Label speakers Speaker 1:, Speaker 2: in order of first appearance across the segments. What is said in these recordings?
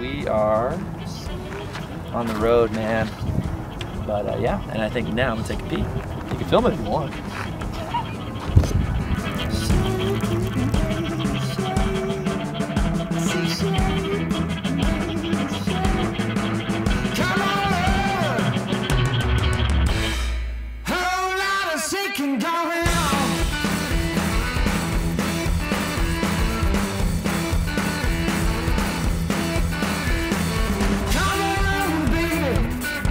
Speaker 1: we are on the road, man. But yeah, and I think now I'm gonna take a peek. You can film it if you want.
Speaker 2: Come on, whole lot of shaking going on. Come on, baby,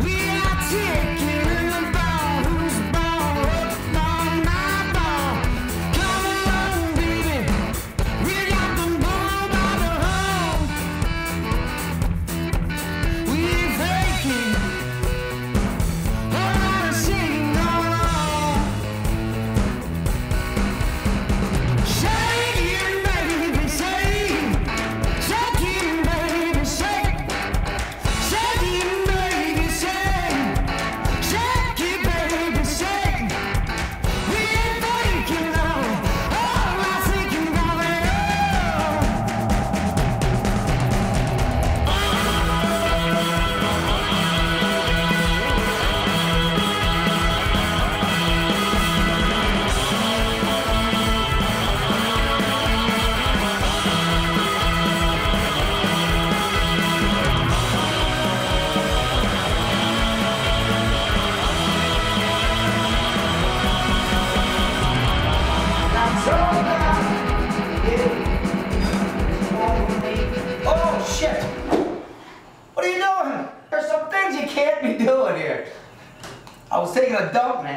Speaker 2: we are taking the ball. Who's ball? Up on my ball. Come on, baby, we got the ball by the hole. We faking, whole lot of shaking going on. Shaking, baby, shake. Shaking, baby, shake. Shaking, baby, shake. Shake it, baby, shake. We ain't faking now. All my shaking going on.
Speaker 3: Oh, shit! What are you doing? There's some things you can't be doing here. I was taking a dump, man.